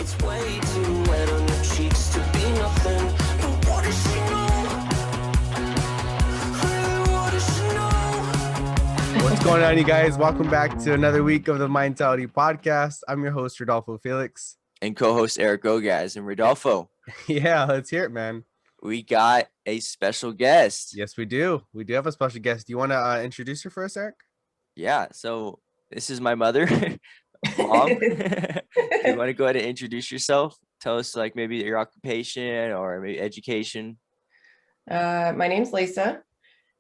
it's way too wet on your cheeks to be nothing. But what does she know? Really, what does she know? What's going on, you guys? Welcome back to another week of the Mindtality podcast. I'm your host, Rodolfo Felix. And co-host Eric Gogaz. And Rodolfo, Yeah, let's hear it, man. we got a special guest. Yes, we do. We do have a special guest. Do you want to introduce her for us, Eric? Yeah, so this is my mother, Mom. Do you want to go ahead and introduce yourself? Tell us like maybe your occupation or maybe education. My name's Lisa,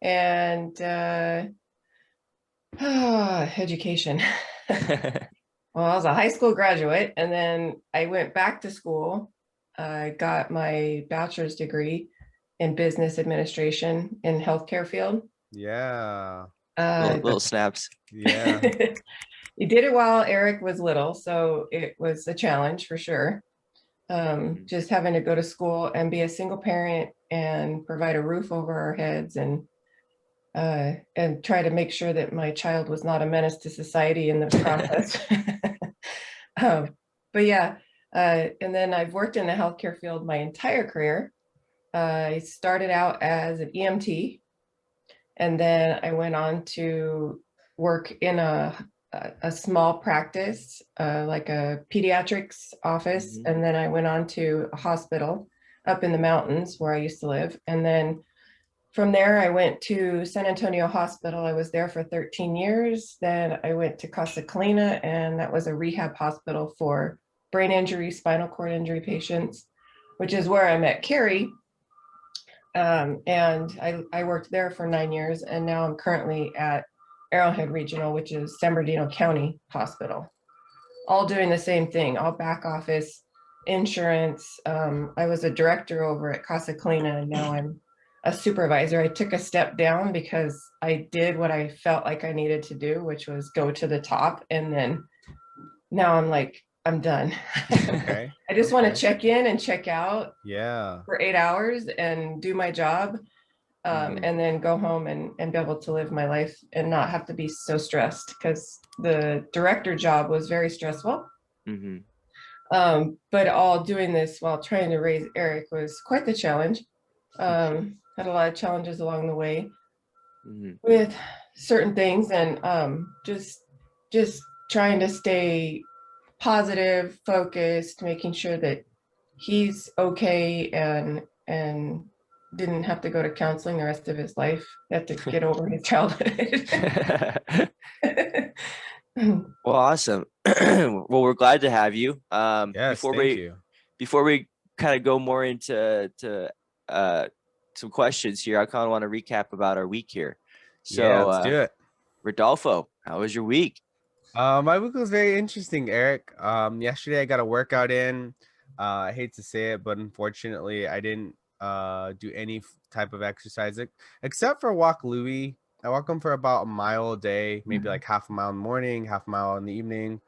and education. Well, I was a high school graduate, and then I went back to school. I got my bachelor's degree in business administration in healthcare field. Yeah. Little snaps. Yeah. You did it while Eric was little, so it was a challenge for sure. Just having to go to school and be a single parent and provide a roof over our heads and try to make sure that my child was not a menace to society in the process. But yeah, and then I've worked in the healthcare field my entire career. I started out as an EMT, and then I went on to work in a small practice, like a pediatrics office. Mhm. And then I went on to a hospital up in the mountains where I used to live. And then from there, I went to San Antonio Hospital. I was there for 13 years. Then I went to Casa Colina, and that was a rehab hospital for brain injury, spinal cord injury patients, which is where I met Carrie. And I worked there for 9 years, and now I'm currently at Arrowhead Regional, which is San Bernardino County Hospital, all doing the same thing, all back office, insurance. I was a director over at Casa Colina, and now I'm a supervisor. I took a step down because I did what I felt like I needed to do, which was go to the top. And then now I'm like, I'm done. Okay. I just want to check in and check out Yeah. for 8 hours and do my job. And then go home and be able to live my life and not have to be so stressed, because the director job was very stressful. Mm-hmm. But all doing this while trying to raise Eric was quite the challenge. Had a lot of challenges along the way with certain things, and just trying to stay positive, focused, making sure that he's okay and didn't have to go to counseling the rest of his life. Had to get over his childhood. Well, awesome. Well, we're glad to have you. Yes, thank you. Before we kind of go more into some questions here, I kind of want to recap about our week here. So Yeah, let's do it. Rodolfo, how was your week? My week was very interesting, Eric. Yesterday I got a workout in. I hate to say it, but unfortunately I didn't do any type of exercise except for walk Louis. I walk him for about a mile a day, maybe like half a mile in the morning, half a mile in the evening,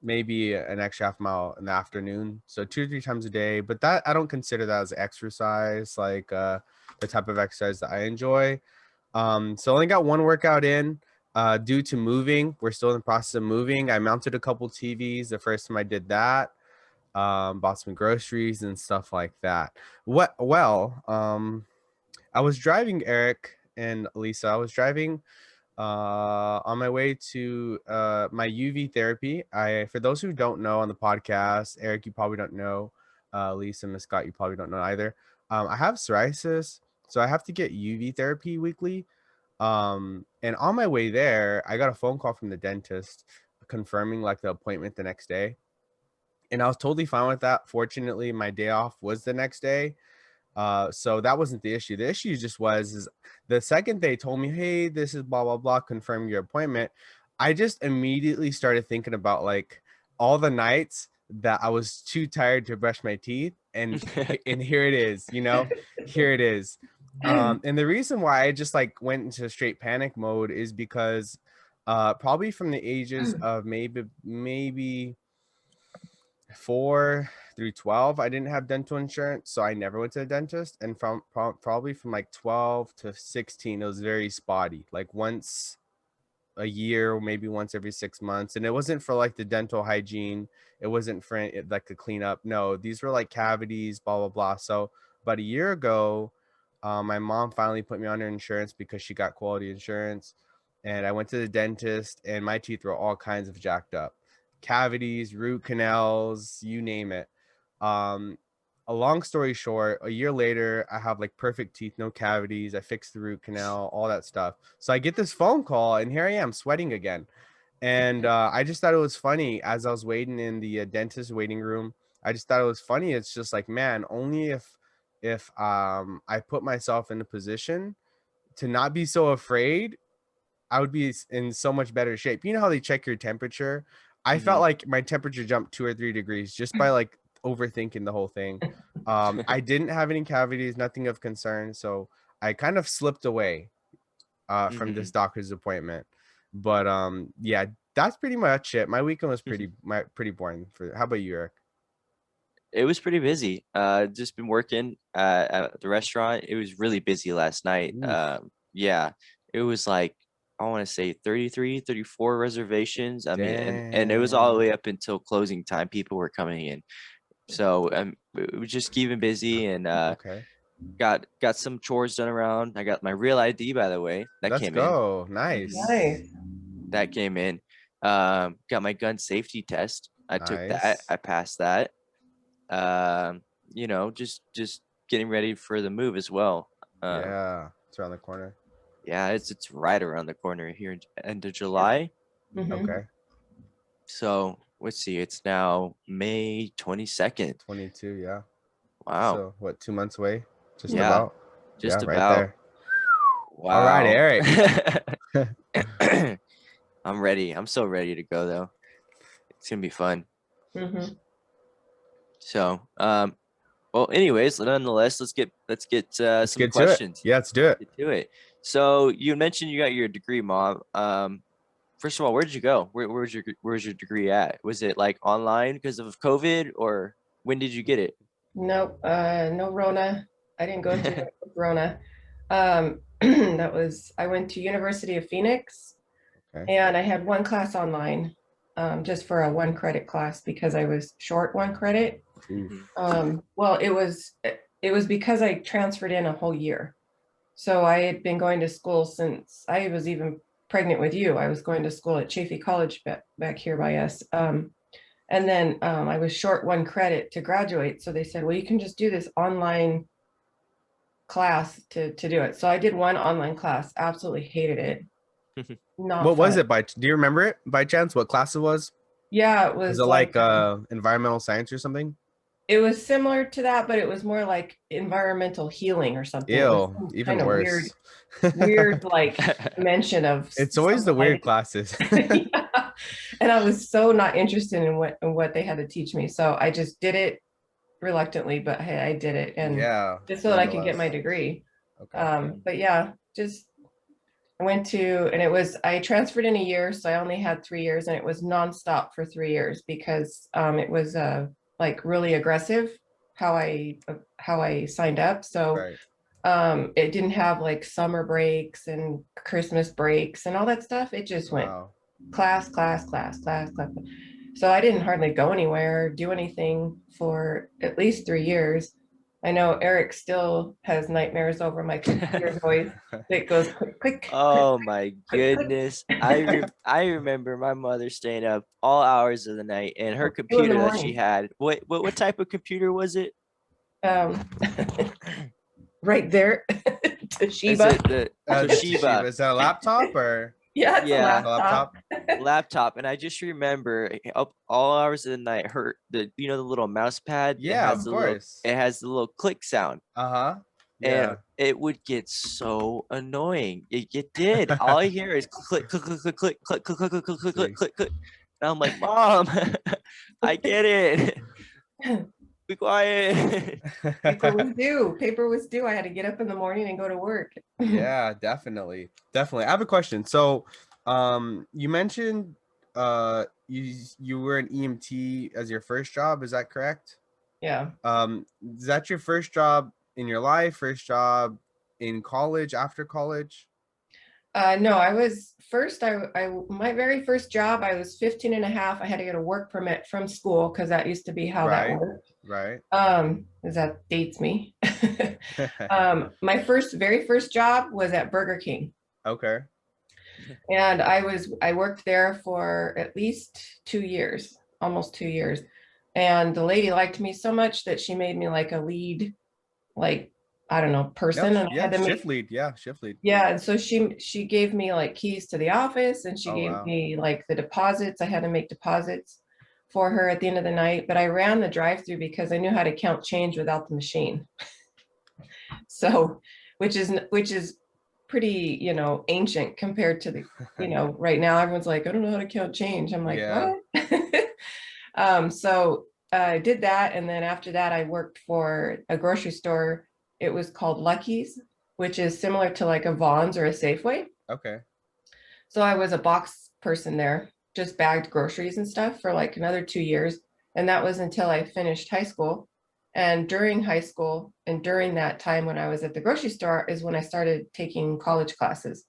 maybe an extra half mile in the afternoon. So 2 or 3 times a day. But that I don't consider that as exercise, like the type of exercise that I enjoy. So I only got one workout in. Due to moving, we're still in the process of moving. I mounted a couple TVs the first time I did that. Bought some groceries and stuff like that. I was driving, Eric and Lisa. I was driving on my way to my UV therapy. For those who don't know on the podcast, Eric, you probably don't know. Lisa and Miss Scott, you probably don't know either. I have psoriasis, so I have to get UV therapy weekly. And on my way there, I got a phone call from the dentist confirming like the appointment the next day. And I was totally fine with that. Fortunately, my day off was the next day. So that wasn't the issue. The issue just is the second they told me, hey, this is blah, blah, blah, confirm your appointment. I just immediately started thinking about like all the nights that I was too tired to brush my teeth. And here it is, here it is. And the reason why I just like went into straight panic mode is because probably from the ages of maybe 4 through 12, I didn't have dental insurance, so I never went to the dentist. And from probably from like 12 to 16, it was very spotty. Like once a year, maybe once every 6 months. And it wasn't for like the dental hygiene. It wasn't for like the cleanup. No, these were like cavities, blah, blah, blah. So about a year ago, my mom finally put me on her insurance because she got quality insurance. And I went to the dentist and my teeth were all kinds of jacked up. Cavities, root canals, you name it. A long story short, a year later, I have like perfect teeth, no cavities. I fixed the root canal, all that stuff. So I get this phone call, and here I am sweating again. And I just thought it was funny as I was waiting in the dentist waiting room. I just thought it was funny. It's just like, man, only if I put myself in a position to not be so afraid, I would be in so much better shape. You know how they check your temperature? I felt like my temperature jumped 2 or 3 degrees just by like overthinking the whole thing. I didn't have any cavities, nothing of concern. So I kind of slipped away from this doctor's appointment. But yeah, that's pretty much it. My weekend was pretty boring. How about you, Eric? It was pretty busy. Just been working at the restaurant. It was really busy last night. Oof. Yeah, it was like, I want to say 33, 34 reservations. I mean, and it was all the way up until closing time. People were coming in. So it was just keeping busy, and Okay. got some chores done around. I got my real ID, by the way. That Let's came go. in. Nice. Nice. That came in. Got my gun safety test. I took that. Nice. I passed that. You know, just getting ready for the move as well. Yeah, it's around the corner. Yeah, it's right around the corner here in end of July. Mhm. Okay. So let's see, it's now May 22nd. 22, yeah. Wow. So what, 2 months away? Just Yeah, about? just Yeah, right about. there. Wow. All right, Eric. I'm ready. I'm so ready to go though. It's gonna be fun. Mhm. So, well, anyways, nonetheless, let's get Let's some get to it. questions. Yeah, let's do it. Get to it. So you mentioned you got your degree, Mom. First of all, where did you go? Where's your degree at? Was it like online because of COVID, or when did you get it? Nope, no Rona. I didn't go through it with Rona. I went to University of Phoenix, Okay. and I had one class online, just for a 1 credit class because I was short 1 credit. Oof. Well, it was because I transferred in a whole year. So I had been going to school since I was even pregnant with you. I was going to school at Chaffey College back here by us. And then I was short 1 credit to graduate. So they said, well, you can just do this online class to do it. So I did one online class, absolutely hated it. Not What was fun. it do you remember it by chance? What class it was? Yeah, it Was was it like environmental science or something? it was similar to that, but it was more like environmental healing or something. It was Ew, some even kind of worse. weird like mention of It's always the something I weird didn't- classes. Yeah. And I was so not interested in what they had to teach me. So I just did it reluctantly, but hey, I did it, and Yeah. just so that I could get my nonetheless. degree. Okay. But yeah, just I went to, and I transferred in a year, so I only had 3 years, and it was nonstop for 3 years because it was like really aggressive how I signed up. So Right. it didn't have like summer breaks and Christmas breaks and all that stuff. It just went Wow. class, class, class, class, class. So I didn't hardly go anywhere, do anything for at least 3 years. I know Eric still has nightmares over my computer voice. It goes click, click, click, Oh my click, click. goodness. I remember my mother staying up all hours of the night, and her 2 in the computer that she morning. had. What type of computer was it? Um, right there, Is Toshiba. it the The Toshiba? Is that a laptop or Yeah, it's a Yeah. a laptop. laptop? Laptop. And I just remember up all hours of the night, the little mouse pad. Yeah, of course. It has the little click sound, Uh-huh. and Yeah. it would get so annoying. It did. All I hear is click, click, click, click, click, click, click, click, click, click, click, click, click, click. And I'm like, Mom, I get it. Be quiet. Paper was due. Paper was due. I had to get up in the morning and go to work. Yeah, definitely. Definitely. I have a question. So, you mentioned you were an EMT as your first job, is that correct? Yeah. Is that your first job in your life, first job in college, after college? No, I was first, my very first job, I was 15 and a half. I had to get a work permit from school because that used to be how that Right. worked. Right. Because that dates me. My very first job was at Burger King. Okay. And I worked there for at least 2 years, almost 2 years. And the lady liked me so much that she made me like a lead, like, I don't know, person. And I Yeah. had to Shift lead. Yeah. Shift lead. yeah. And so she gave me like keys to the office, and she Oh, gave wow. me like the deposits. I had to make deposits for her at the end of the night, but I ran the drive-through because I knew how to count change without the machine. So, which is pretty, ancient compared to the, right now everyone's like, I don't know how to count change. I'm like, Yeah. what? So I did that. And then after that, I worked for a grocery store. It was called Lucky's, which is similar to like a Vons or a Safeway. Okay. So I was a box person there, just bagged groceries and stuff for like another 2 years. And that was until I finished high school. And during high school and during that time when I was at the grocery store is when I started taking college classes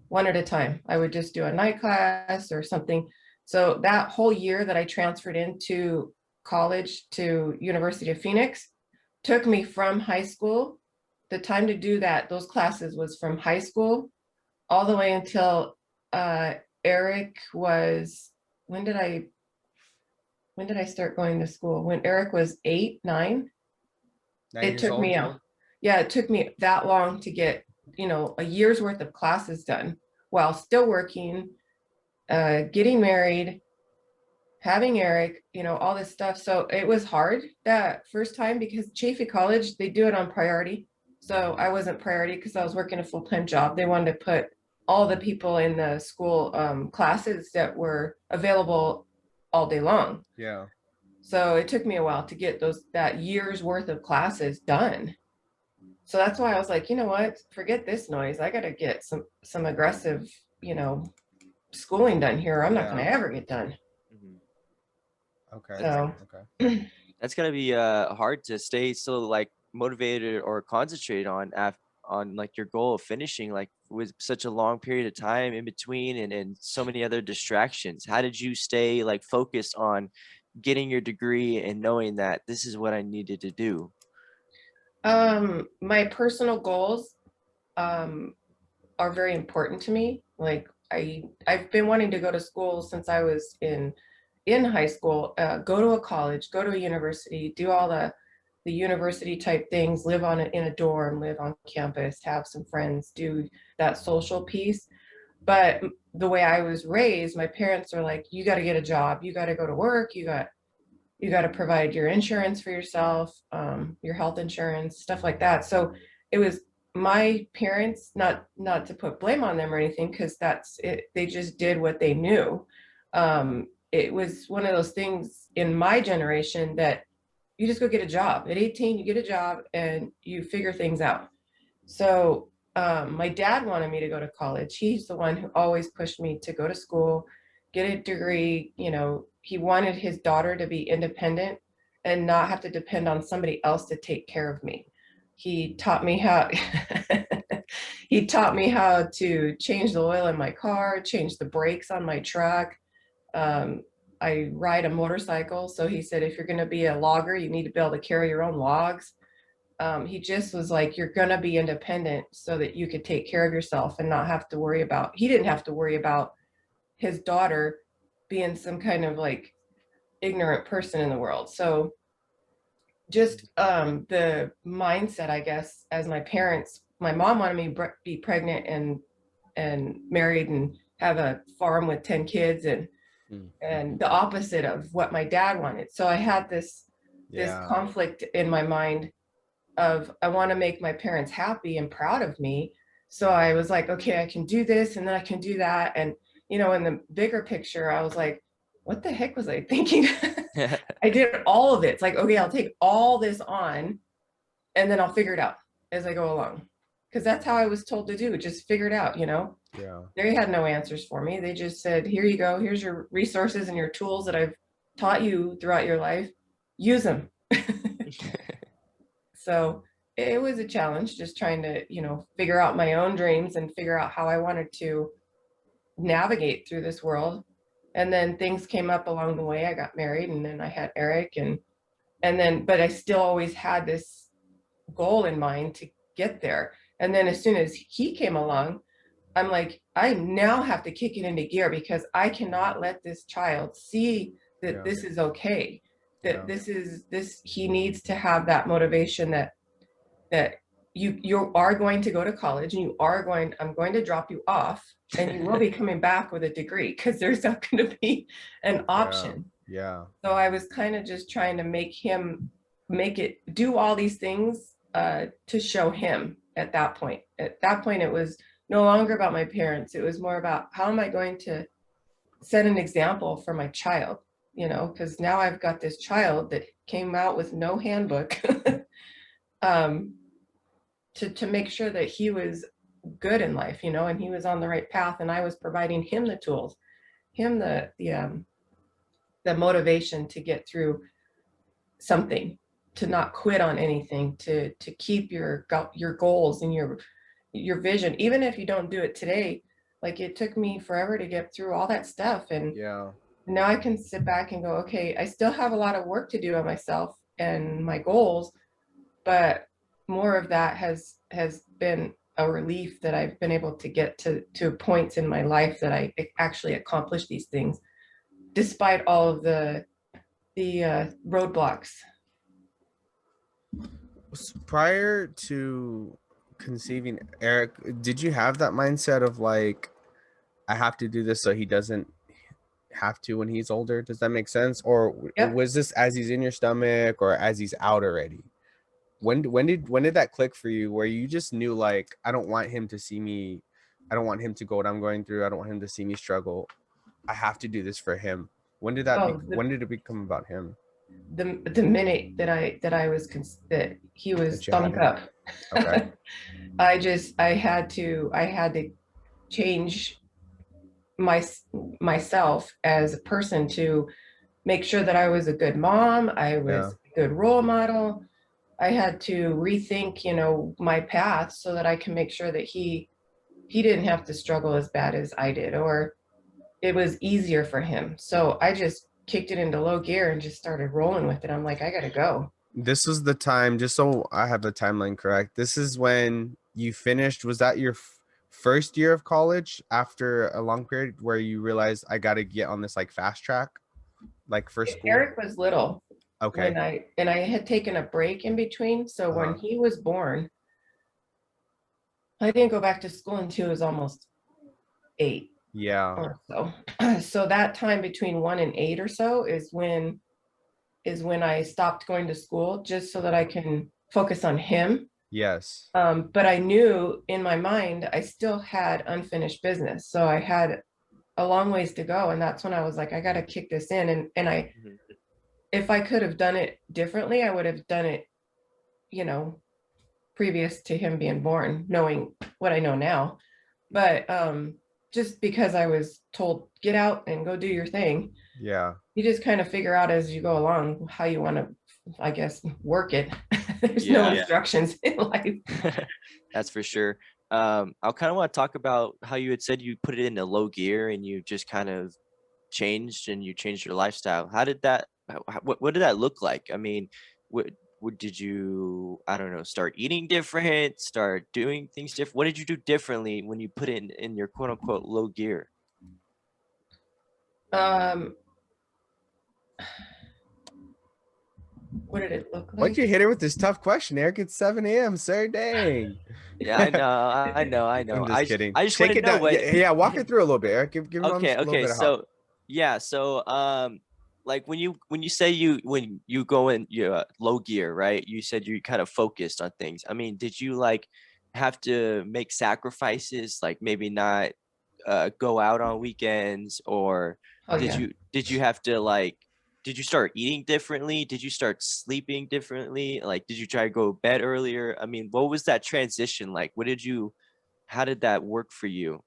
one at a time. I would just do a night class or something. So that whole year that I transferred into college to University of Phoenix took me from high school. The time to do that, those classes was from high school all the way until Eric was, when did I start going to school? When Eric was 8, 9, 9 it years took old. me out. Yeah, it took me that long to get, a year's worth of classes done while still working, getting married, having Eric, all this stuff. So it was hard that first time because Chaffey College, they do it on priority. So I wasn't priority because I was working a full-time job. They wanted to put all the people in the school classes that were available all day long. Yeah. So it took me a while to get that year's worth of classes done. So that's why I was like, you know what, forget this noise. I got to get some aggressive, schooling done here. I'm not going to ever get done. Okay. So Okay. That's gotta be hard to stay so like motivated or concentrated on like your goal of finishing like with such a long period of time in between and so many other distractions. How did you stay like focused on getting your degree and knowing that this is what I needed to do? My personal goals are very important to me. Like I've been wanting to go to school since I was in high school, go to a college, go to a university, do all the university type things, live in a dorm, live on campus, have some friends, do that social piece. But the way I was raised, my parents are like, you got to get a job, you got to go to work, you got to provide your insurance for yourself, your health insurance, stuff like that. So it was my parents, not to put blame on them or anything, because that's it, they just did what they knew. It was one of those things in my generation that you just go get a job. At 18, you get a job and you figure things out. So my dad wanted me to go to college. He's the one who always pushed me to go to school, get a degree. He wanted his daughter to be independent and not have to depend on somebody else to take care of me. He taught me how he taught me how to change the oil in my car, change the brakes on my truck. I ride a motorcycle. So he said, if you're going to be a logger, you need to be able to carry your own logs. He just was like, you're going to be independent so that you could take care of yourself and not have to worry about, he didn't have to worry about his daughter being some kind of like ignorant person in the world. So just the mindset, I guess, as my mom wanted me to be pregnant and married and have a farm with 10 kids and the opposite of what my dad wanted. So I had this conflict in my mind of, I want to make my parents happy and proud of me. So I was like, okay, I can do this and then I can do that. And, in the bigger picture, I was like, what the heck was I thinking? I did all of it. It's like, okay, I'll take all this on and then I'll figure it out as I go along. Because that's how I was told to do, just figure it out, Yeah. They had no answers for me. They just said, here you go. Here's your resources and your tools that I've taught you throughout your life. Use them. So it was a challenge, just trying to, you know, figure out my own dreams and figure out how I wanted to navigate through this world. And then things came up along the way. I got married, and then I had Eric, and then, but I still always had this goal in mind to get there. And then as soon as he came along, I'm like, I now have to kick it into gear, because I cannot let this child see that Yeah. this is okay, that Yeah. this is this, he needs to have that motivation that you are going to go to college, and you are going, I'm going to drop you off, and you will be coming back with a degree, because there's not going to be an option. Yeah. So I was kind of just trying to make him make it do all these things to show him at that point. At that point, it was no longer about my parents. It was more about, how am I going to set an example for my child? You know, because now I've got this child that came out with no handbook to make sure that he was good in life, you know, and he was on the right path, and I was providing him the tools, him the motivation to get through something, to not quit on anything, to keep your goals and your vision, even if you don't do it today. Like, it took me forever to get through all that stuff, and Yeah. now I can sit back and go, okay, I still have a lot of work to do on myself and my goals, but more of that has been a relief, that I've been able to get to points in my life that I actually accomplish these things, despite all of the roadblocks. Prior to conceiving Eric, did you have that mindset of like, I have to do this so he doesn't have to when he's older? Does that make sense? Or Yep. was this as he's in your stomach, or as he's out already? When did that click for you, where you just knew, like, I don't want him to see me, I don't want him to go what I'm going through, I don't want him to see me struggle, I have to do this for him? When did that when did it become about him? The minute that that he was That you had thunk him? up. Okay. I had to change myself as a person, to make sure that I was a good mom, I was a good role model. I had to rethink, you know, my path, so that I can make sure that he didn't have to struggle as bad as I did, or it was easier for him. So I just kicked it into low gear and just started rolling with it. I'm like, I gotta go. This was the time, just so I have the timeline correct, this is when you finished, was that your first year of college, after a long period where you realized, I got to get on this like fast track, like for school? Eric was little Okay. when I had taken a break in between. So when he was born, I didn't go back to school until he was almost 8. Yeah. Or so. So that time between 1 and 8 or so is when I stopped going to school, just so that I can focus on him. Yes. But I knew in my mind I still had unfinished business, so I had a long ways to go, and that's when I was like, I got to kick this in. And I, if I could have done it differently, I would have done it, you know, previous to him being born, knowing what I know now. But just because I was told, get out and go do your thing. Yeah. You just kind of figure out as you go along how you want to, I guess, work it. There's no instructions in life. That's for sure. I kind of want to talk about how you had said you put it into low gear and you just kind of changed, and you changed your lifestyle. How did that, what did that look like? I mean, what did you, I don't know, start eating different, start doing things different? What did you do differently when you put it in your quote unquote low gear? What did it look like? Why'd you hit her with this tough question, Eric? It's 7 a.m. sir. Dang. Yeah, I know. I'm just kidding. I just Take want to it know down. what. Yeah, walk it through a little bit, Eric. Give Okay, a little bit of help. so yeah, so like when you say when you go in your low gear, right? You said you kind of focused on things. I mean, did you like have to make sacrifices, like maybe not go out on weekends, or did you have to, like, did you start eating differently? Did you start sleeping differently? Like, did you try to go to bed earlier? I mean, what was that transition like? How did that work for you?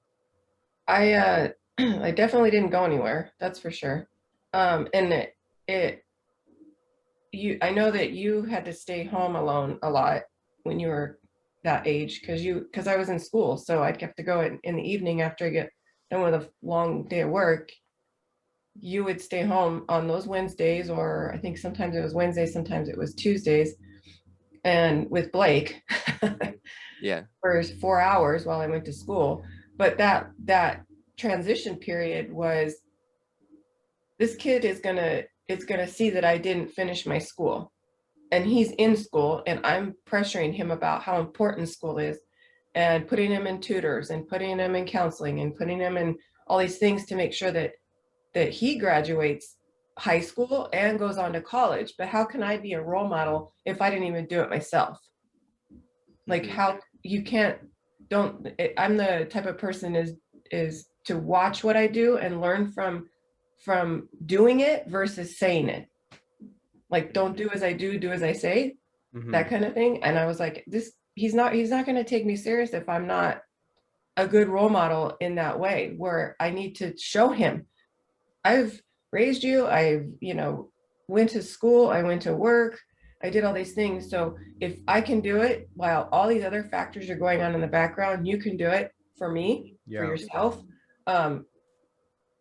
I I definitely didn't go anywhere, that's for sure. And I know that you had to stay home alone a lot when you were that age, because I was in school, so I'd have to go in the evening after I get done with a long day of work. You would stay home on those Wednesdays, or I think sometimes it was Wednesdays, sometimes it was Tuesdays, and with Blake Yeah. for 4 hours while I went to school. But that transition period was, this kid is gonna see that I didn't finish my school, and he's in school, and I'm pressuring him about how important school is, and putting him in tutors and putting him in counseling and putting him in all these things to make sure that he graduates high school and goes on to college. But how can I be a role model if I didn't even do it myself? Like, Mhm. how you can't, don't, I'm the type of person is to watch what I do and learn from doing it versus saying it. Like, don't do as I do as I say, that kind of thing. And I was like, he's not going to take me serious if I'm not a good role model in that way, where I need to show him, I've raised you, I've, went to school, I went to work, I did all these things. So if I can do it while all these other factors are going on in the background, you can do it for me, for Yeah. yourself.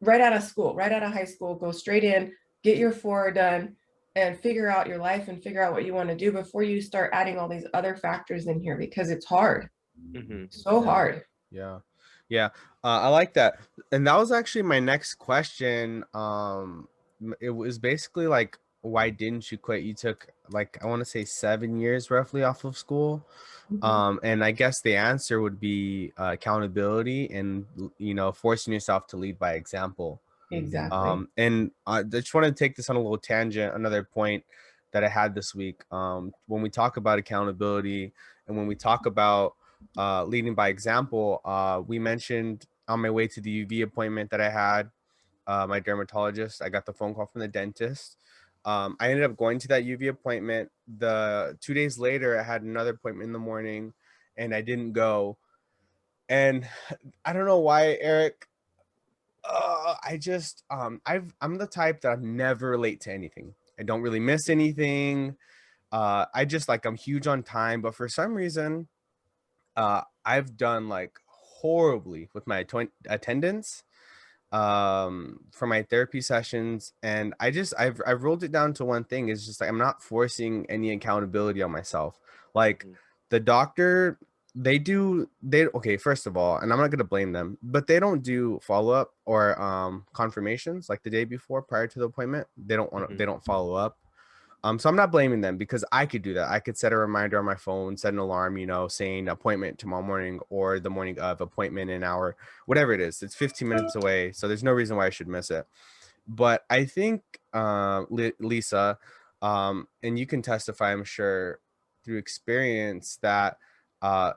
Right out of school, right out of high school, go straight in, get your 4 done, and figure out your life and figure out what you want to do before you start adding all these other factors in here, because it's hard. Mhm. So Yeah. hard. Yeah. Yeah. I like that. And that was actually my next question. It was basically like, why didn't you quit? You took, like, I want to say 7 years roughly off of school. And I guess the answer would be accountability and, forcing yourself to lead by example. Exactly. And I just want to take this on a little tangent. Another point that I had this week, when we talk about accountability and when we talk about leading by example, we mentioned on my way to the UV appointment that I had, my dermatologist, I got the phone call from the dentist. I ended up going to that UV appointment. The 2 days later, I had another appointment in the morning and I didn't go. And I don't know why, Eric. I'm the type that I'm never late to anything. I don't really miss anything. I just, like, I'm huge on time, but for some reason, I've done like horribly with my attendance for my therapy sessions, and I've rolled it down to one thing, is just like, I'm not forcing any accountability on myself. Like, Mhm. the doctor, okay, first of all, and I'm not going to blame them, but they don't do follow-up or confirmations like the day before prior to the appointment. They don't follow up. So I'm not blaming them, because I could do that. I could set a reminder on my phone, set an alarm, saying appointment tomorrow morning, or the morning of appointment in an hour, whatever it is. It's 15 minutes away, so there's no reason why I should miss it. But I think, Lisa, and you can testify, I'm sure, through experience, that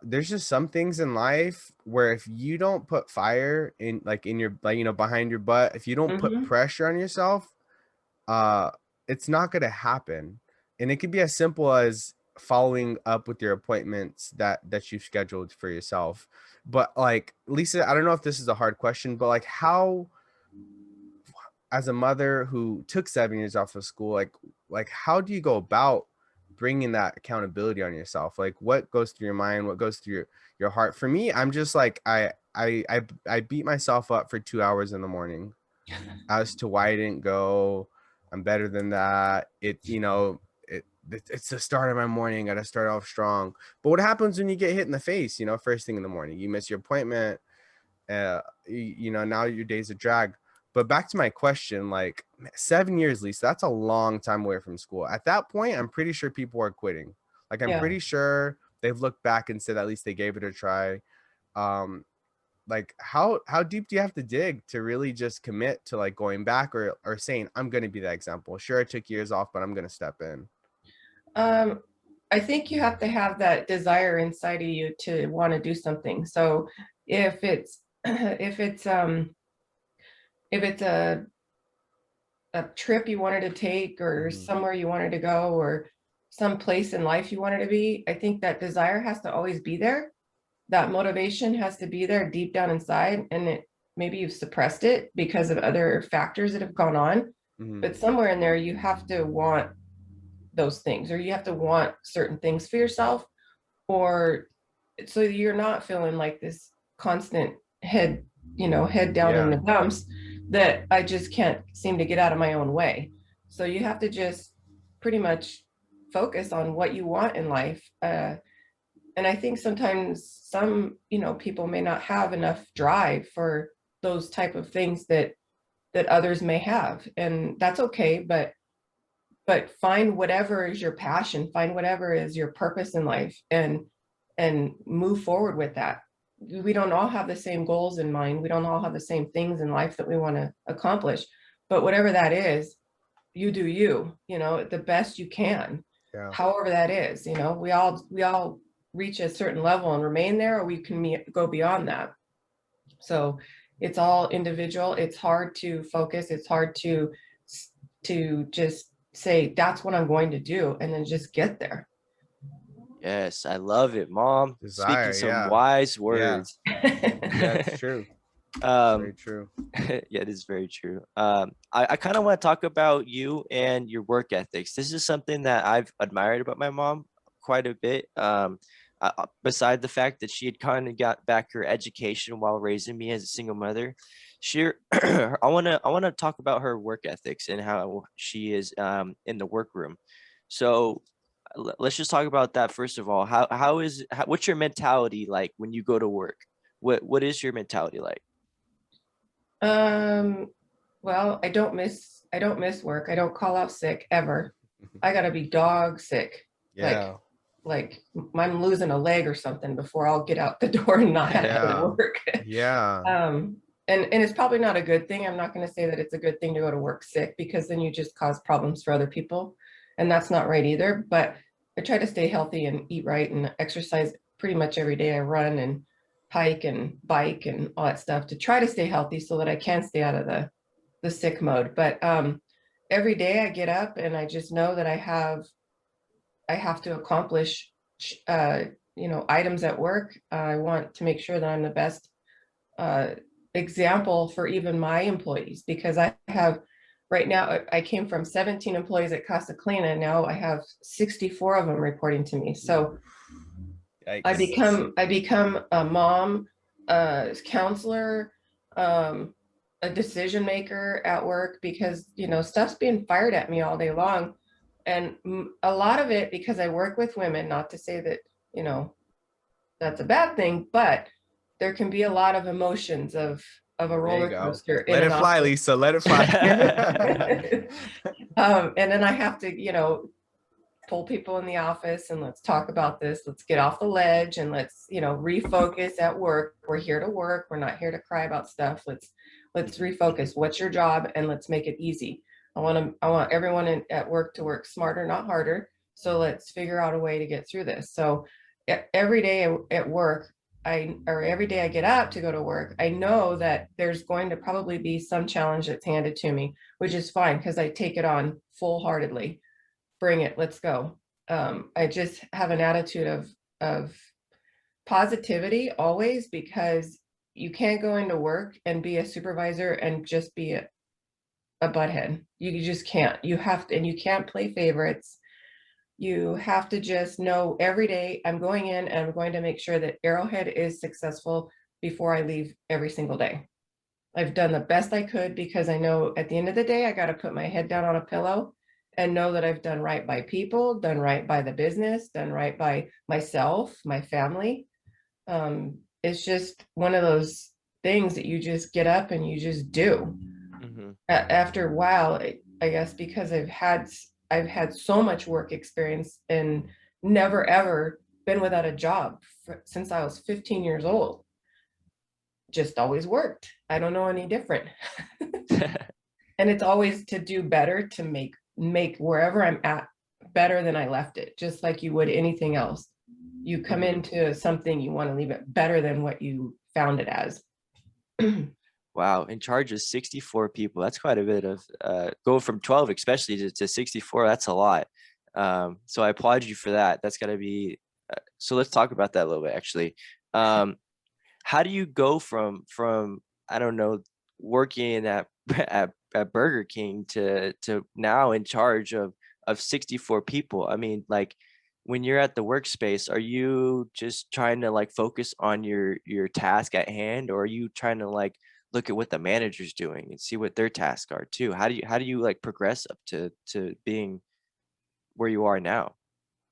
there's just some things in life where if you don't put fire in, like, in your, like, behind your butt, if you don't put pressure on yourself, it's not going to happen. And it could be as simple as following up with your appointments that you've scheduled for yourself. But, like, Lisa, I don't know if this is a hard question, but, like, how, as a mother who took 7 years off of school, like how do you go about bringing that accountability on yourself? Like, what goes through your mind? What goes through your heart? For me, I'm just like, I beat myself up for 2 hours in the morning as to why I didn't go. I'm better than that. It's the start of my morning. Got to start off strong. But what happens when you get hit in the face? First thing in the morning, you miss your appointment. Now your day's a drag. But back to my question, like, 7 years, Lisa, that's a long time away from school. At that point, I'm pretty sure people are quitting. Like, I'm Yeah. pretty sure they've looked back and said at least they gave it a try. Like, how deep do you have to dig to really just commit to, like, going back, or saying, I'm going to be that example? Sure, I took years off, but I'm going to step in. I think you have to have that desire inside of you to want to do something. So if it's if it's a trip you wanted to take, or somewhere you wanted to go, or some place in life you wanted to be, I think that desire has to always be there. That motivation has to be there deep down inside, and maybe you've suppressed it because of other factors that have gone on. But somewhere in there, you have to want those things, or you have to want certain things for yourself, or so you're not feeling like this constant head, head down in Yeah. the dumps that I just can't seem to get out of my own way. So you have to just pretty much focus on what you want in life. And I think sometimes some, people may not have enough drive for those type of things that others may have, and that's okay. But find whatever is your passion, find whatever is your purpose in life, and move forward with that. We don't all have the same goals in mind. We don't all have the same things in life that we want to accomplish. But whatever that is, you do you, the best you can. Yeah. However that is, we all reach a certain level and remain there, or we can go beyond that. So it's all individual. It's hard to focus. It's hard to just say that's what I'm going to do and then just get there. Yes, I love it, Mom. Desire, Speaking some yeah. wise words. Yeah, it's true. Very true. Yeah, it is very true. I kind of want to talk about you and your work ethics. This is something that I've admired about my mom quite a bit. Beside the fact that she had kind of got back her education while raising me as a single mother, I wanna talk about her work ethics and how she is in the workroom. So let's just talk about that first of all. What's your mentality like when you go to work? What is your mentality like? Well, I don't miss work. I don't call out sick ever. I gotta be dog sick. Yeah. Like I'm losing a leg or something before I'll get out the door and not have to Yeah. go to work. Yeah. And it's probably not a good thing. I'm not going to say that it's a good thing to go to work sick, because then you just cause problems for other people, and that's not right either. But I try to stay healthy and eat right and exercise pretty much every day. I run and hike and bike and all that stuff to try to stay healthy so that I can stay out of the sick mode. But every day I get up and I just know that I have to accomplish items at work. I want to make sure that I'm the best example for even my employees, because I have right now, I came from 17 employees at Casa Clean, and now I have 64 of them reporting to me. So Yikes. I become a mom, a counselor, a decision maker at work, because stuff's being fired at me all day long. And a lot of it because I work with women, not to say that that's a bad thing, but there can be a lot of emotions of a roller coaster. Let it fly, Lisa. Let it fly. And then I have to, pull people in the office and let's talk about this. Let's get off the ledge and let's, refocus at work. We're here to work. We're not here to cry about stuff. Let's refocus. What's your job? And let's make it easy. I want everyone at work to work smarter, not harder. So let's figure out a way to get through this. So every day at work, every day I get up to go to work, I know that there's going to probably be some challenge that's handed to me, which is fine because I take it on full-heartedly. Bring it, let's go. I just have an attitude of positivity always, because you can't go into work and be a supervisor and just be a butthead. You just can't. You have to, and you can't play favorites. You have to just know every day I'm going in and I'm going to make sure that Arrowhead is successful before I leave every single day. I've done the best I could, because I know at the end of the day, I got to put my head down on a pillow and know that I've done right by people, done right by the business, done right by myself, my family. It's just one of those things that you just get up and you just do. Mm-hmm. After a while, I guess because I've had so much work experience and never ever been without a job since I was 15 years old. Just always worked. I don't know any different. And it's always to do better, to make wherever I'm at better than I left it, just like you would anything else. You come into something, you want to leave it better than what you found it as. Wow, in charge of 64 people. That's quite a bit of go from 12 especially to 64. That's a lot. So I applaud you for that. That's got to be so let's talk about that a little bit actually. How do you go from I don't know, working at Burger King to now in charge of 64 people? I mean, like, when you're at the workspace, are you just trying to like focus on your task at hand, or are you trying to like look at what the manager's doing and see what their tasks are too? How do you like progress up to being where you are now?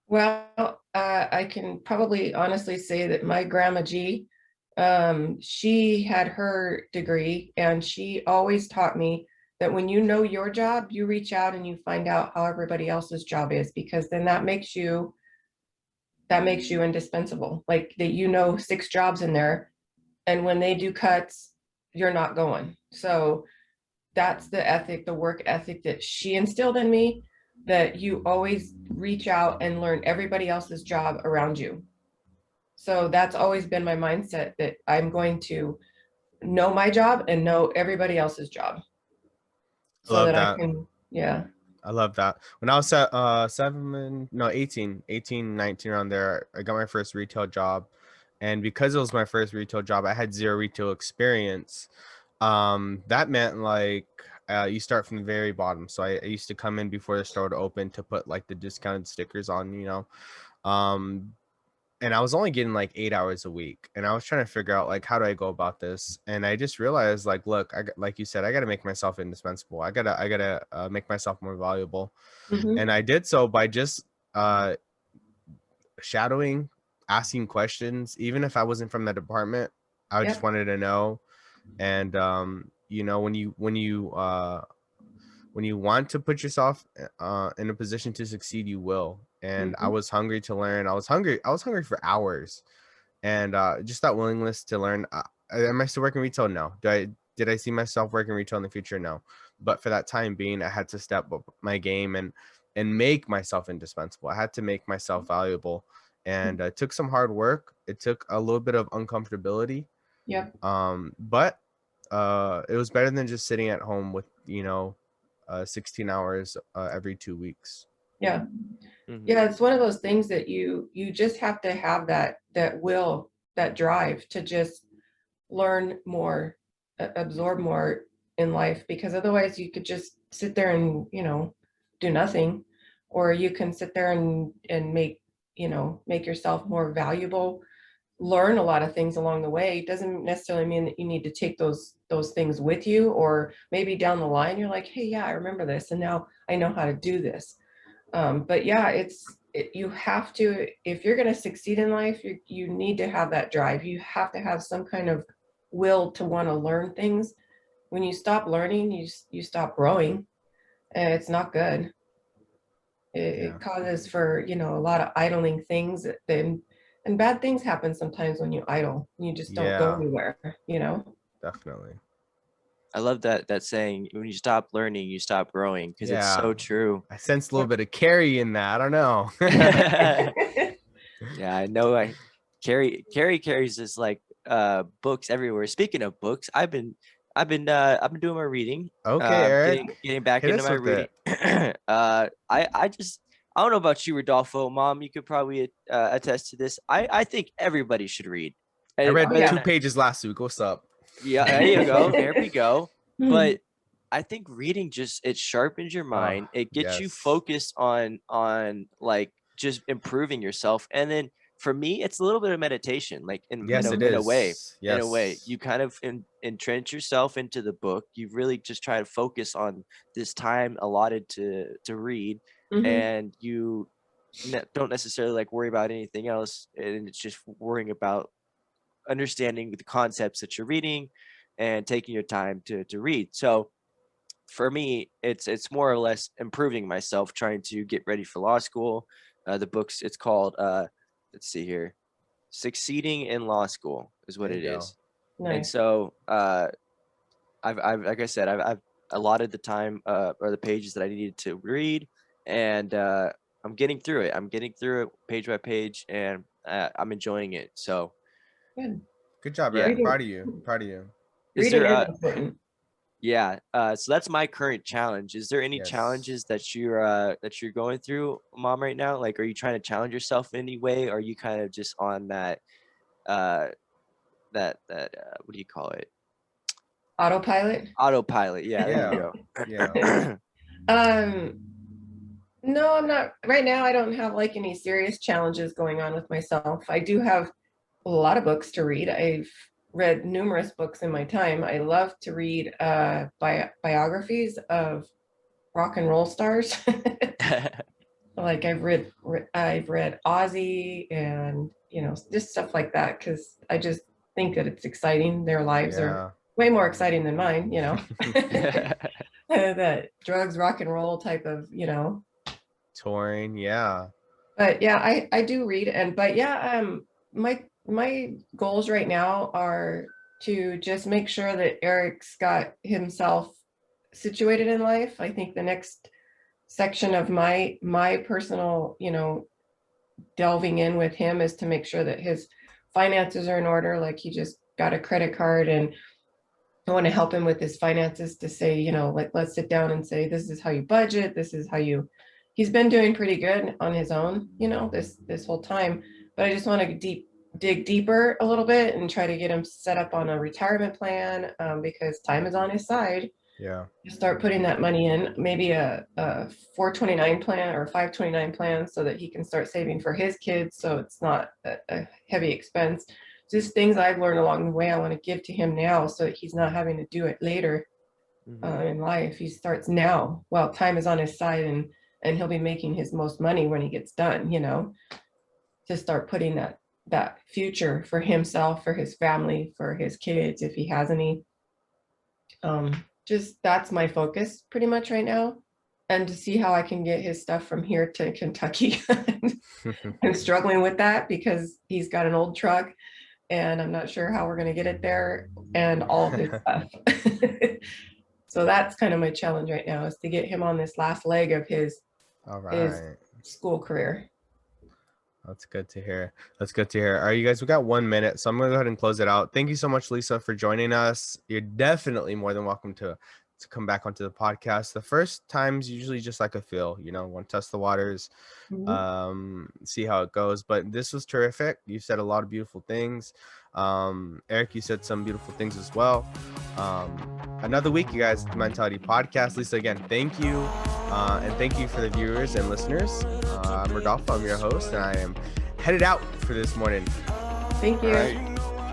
Well, I can probably honestly say that my grandma G, she had her degree, and she always taught me that when you know your job, you reach out and you find out how everybody else's job is, because then that makes you indispensable. Like that, you know, 6 jobs in there, and when they do cuts, you're not going. So that's the ethic, the work ethic that she instilled in me, that you always reach out and learn everybody else's job around you. So that's always been my mindset, that I'm going to know my job and know everybody else's job, I so love that I that. can, yeah. I love that. When I was at 18, 19 around there, I got my first retail job. And because it was my first retail job, I had 0 retail experience. That meant like you start from the very bottom. So I used to come in before the store would open to put like the discounted stickers on, you know. Um, and I was only getting like 8 hours a week, and I was trying to figure out like how do I go about this, and I just realized like, look, like you said, I got to make myself indispensable. I gotta make myself more valuable, Mhm. and I did so by just uh shadowing, asking questions, even if I wasn't from the department. I just Yep. wanted to know. And you know, when you want to put yourself in a position to succeed, you will. And I Mhm. was hungry to learn. I was hungry for hours, and just that willingness to learn. Am I still working retail? No. Did I see myself working retail in the future? No. But for that time being, I had to step up my game and make myself indispensable. I had to make myself valuable, and it took some hard work. It took a little bit of uncomfortability, Yep. but it was better than just sitting at home with, you know, 16 hours every 2 weeks. Yeah. Mhm. Yeah, it's one of those things that you just have to have that will, that drive to just learn more, absorb more in life, because otherwise you could just sit there and, do nothing. Or you can sit there and make yourself more valuable, learn a lot of things along the way. It doesn't necessarily mean that you need to take those things with you, or maybe down the line you're like, hey, yeah, I remember this, and now I know how to do this. But yeah, you have to, if you're going to succeed in life, you need to have that drive. You have to have some kind of will to want to learn things. When you stop learning, you stop growing, and it's not good. It causes for, a lot of idling things, and bad things happen sometimes when you idle. You just don't go Yeah, anywhere, definitely. I love that saying, when you stop learning, you stop growing, because it's Yeah, so true. I sensed a little bit of carry in that. I don't know. Yeah, I know. Carrie carries this like books everywhere. Speaking of books, I've been doing my reading. Okay, Eric, Getting back hit into us my with reading. it. I don't know about you, Rodolfo. Mom, you could probably attest to this. I think everybody should read. I read Oh, Whether or 2 not, pages last week. What's up? yeah, there you go. There we go. Hmm. But I think reading it sharpens your mind. It gets you Yes. focused on like just improving yourself. And then for me, it's a little bit of meditation, like in Yes, it in a way. is. In a way, Yes. you kind of entrench yourself into the book. You really just try to focus on this time allotted to read, Hmm. and you don't necessarily like worry about anything else. And it's just worrying about understanding the concepts that you're reading and taking your time to read. So for me, it's more or less improving myself, trying to get ready for law school. The books, it's called let's see here, Succeeding in Law School is what There you it go. is. And Nice. so I've like I said, I've allotted the time or the pages that I needed to read, and I'm getting through it. I'm getting through it page by page, and I'm enjoying it. So Good. Good job, yeah. Eric. Reading, Proud of you. Proud of you. Is reading there is important. Yeah, so that's my current challenge. Is there any Yes. challenges that you're going through, Mom, right now? Like, are you trying to challenge yourself in any way? Or are you kind of just on that uh what do you call it? Autopilot. Autopilot. Yeah, there you Yeah. go. Yeah. Um, No, I'm not. Right now, I don't have like any serious challenges going on with myself. I do have a lot of books to read. I've read numerous books in my time. I love to read biographies of rock and roll stars. Like I've read Ozzy and, you know, just stuff like that, because I just think that it's exciting. Their lives are way more exciting than mine, you know. That drugs, rock and roll type of, you know. Touring, yeah. But yeah, I do read, but yeah, my goals right now are to just make sure that Eric's got himself situated in life. I think the next section of my personal, you know, delving in with him is to make sure that his finances are in order. Like he just got a credit card, and I want to help him with his finances to say, you know, like, let's sit down and say, this is how you budget. This is how you, he's been doing pretty good on his own, you know, this whole time, but I just want to dig deeper a little bit and try to get him set up on a retirement plan, because time is on his side. Yeah. Start putting that money in, maybe a 429 plan or 529 plan, so that he can start saving for his kids, so it's not a heavy expense. Just things I've learned along the way I want to give to him now, so that he's not having to do it later in life. He starts now while time is on his side, and he'll be making his most money when he gets done, you know, to start putting that future for himself, for his family, for his kids, if he has any. Just that's my focus pretty much right now, and to see how I can get his stuff from here to Kentucky. I'm struggling with that because he's got an old truck and I'm not sure how we're going to get it there, and all of his stuff. So that's kind of my challenge right now, is to get him on this last leg of his school career. That's good to hear. That's good to hear. All right, you guys, we got 1 minute, so I'm gonna go ahead and close it out. Thank you so much, Lisa, for joining us. You're definitely more than welcome to come back onto the podcast. The first time's usually just like a feel, you know, want to test the waters, see how it goes. But this was terrific. You said a lot of beautiful things. Eric, you said some beautiful things as well. Another week, you guys, the Mindtality podcast. Lisa, again, thank you. And thank you for the viewers and listeners. I'm Rodolfo, I'm your host, and I am headed out for this morning. Thank you.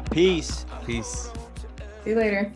Peace. Peace. See you later.